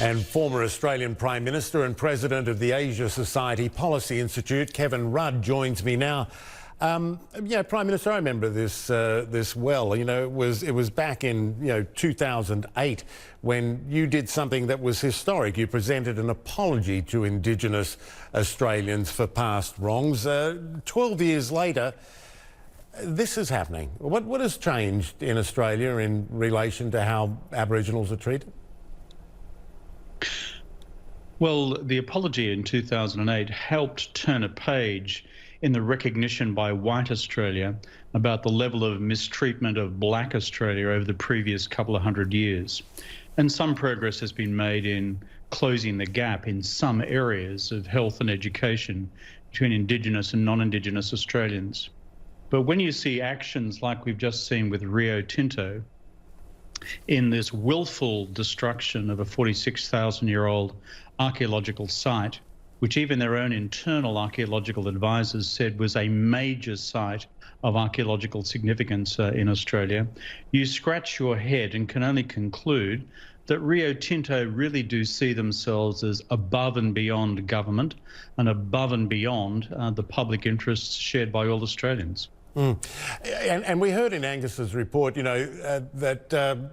And former Australian Prime Minister and President of the Asia Society Policy Institute, Kevin Rudd, joins me now. Prime Minister, I remember this well. You know, it was back in 2008 when you did something that was historic. You presented an apology to Indigenous Australians for past wrongs. 12 years later, this is happening. What has changed in Australia in relation to how Aboriginals are treated? Well, the apology in 2008 helped turn a page in the recognition by white Australia about the level of mistreatment of black Australia over the previous couple of hundred years. And some progress has been made in closing the gap in some areas of health and education between Indigenous and non-Indigenous Australians. But when you see actions like we've just seen with Rio Tinto, in this willful destruction of a 46,000-year-old archaeological site, which even their own internal archaeological advisors said was a major site of archaeological significance in Australia, you scratch your head and can only conclude that Rio Tinto really do see themselves as above and beyond government and above and beyond the public interests shared by all Australians. And we heard in Angus's report, that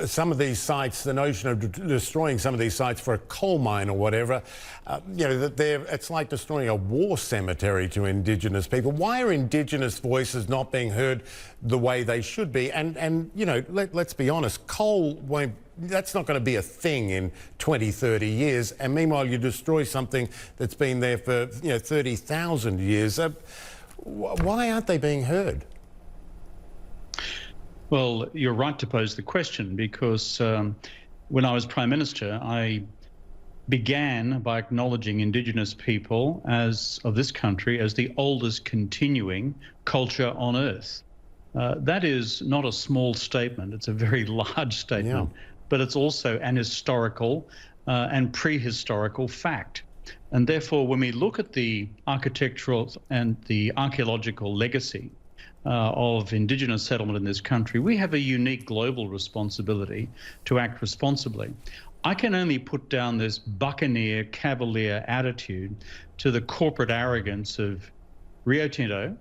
some of these sites, the notion of destroying some of these sites for a coal mine or whatever, that it's like destroying a war cemetery to Indigenous people. Why are Indigenous voices not being heard the way they should be? And let's be honest, coal won't. That's not going to be a thing in 20, 30 years. And meanwhile, you destroy something that's been there for 30,000 years. Why aren't they being heard? Well, you're right to pose the question because when I was Prime Minister, I began by acknowledging Indigenous people of this country as the oldest continuing culture on Earth. That is not a small statement. It's a very large statement, but it's also an historical and prehistorical fact. And therefore, when we look at the architectural and the archaeological legacy of Indigenous settlement in this country, we have a unique global responsibility to act responsibly. I can only put down this buccaneer, cavalier attitude to the corporate arrogance of Rio Tinto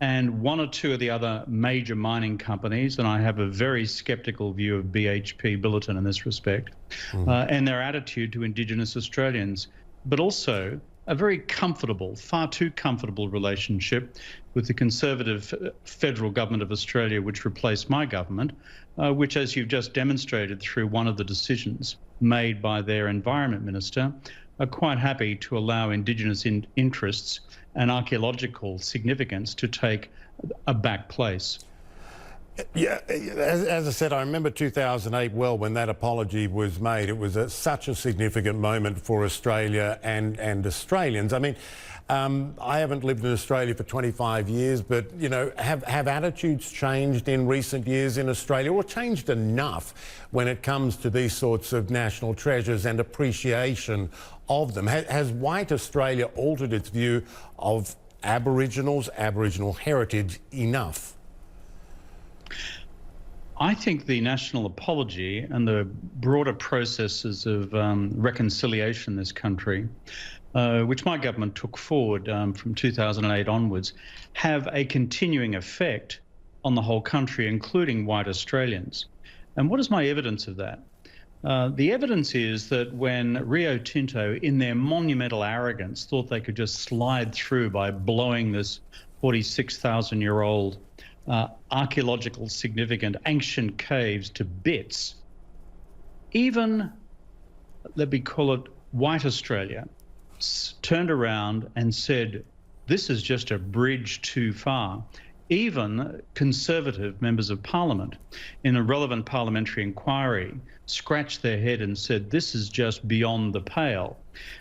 and one or two of the other major mining companies, and I have a very skeptical view of BHP Billiton in this respect, and their attitude to Indigenous Australians, but also a very comfortable, far too comfortable relationship with the Conservative federal government of Australia, which replaced my government, which, as you've just demonstrated through one of the decisions made by their Environment Minister, are quite happy to allow Indigenous interests and archaeological significance to take a back place. Yeah, as I said, I remember 2008 well when that apology was made. It was such a significant moment for Australia and Australians. I mean, I haven't lived in Australia for 25 years, but, have attitudes changed in recent years in Australia, or changed enough when it comes to these sorts of national treasures and appreciation of them? Has white Australia altered its view of Aboriginals, Aboriginal heritage enough? I think the national apology and the broader processes of reconciliation in this country, which my government took forward from 2008 onwards, have a continuing effect on the whole country, including white Australians. And what is my evidence of that? The evidence is that when Rio Tinto, in their monumental arrogance, thought they could just slide through by blowing this 46,000-year-old archaeological significant ancient caves to bits, even, let me call it, white Australia turned around and said, this is just a bridge too far. Even Conservative members of Parliament in a relevant parliamentary inquiry scratched their head and said, this is just beyond the pale.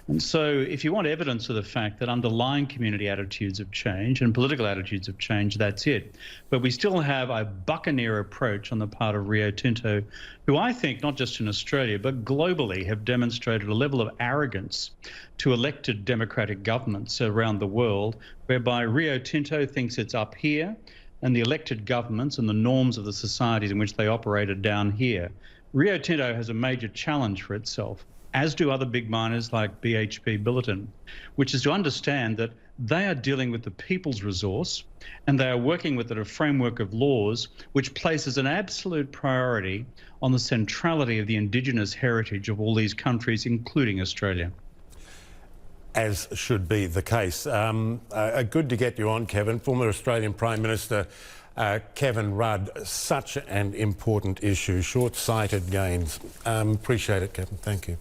And so if you want evidence of the fact that underlying community attitudes have changed and political attitudes have changed, that's it. But we still have a buccaneer approach on the part of Rio Tinto, who I think, not just in Australia, but globally, have demonstrated a level of arrogance to elected democratic governments around the world, whereby Rio Tinto thinks it's up here and the elected governments and the norms of the societies in which they operate are down here. Rio Tinto has a major challenge for itself. as do other big miners like BHP Billiton, which is to understand that they are dealing with the people's resource and they are working within a framework of laws which places an absolute priority on the centrality of the Indigenous heritage of all these countries, including Australia. As should be the case. Good to get you on, Kevin. Former Australian Prime Minister Kevin Rudd. Such an important issue, short-sighted gains. Appreciate it, Kevin. Thank you.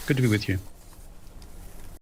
Good to be with you.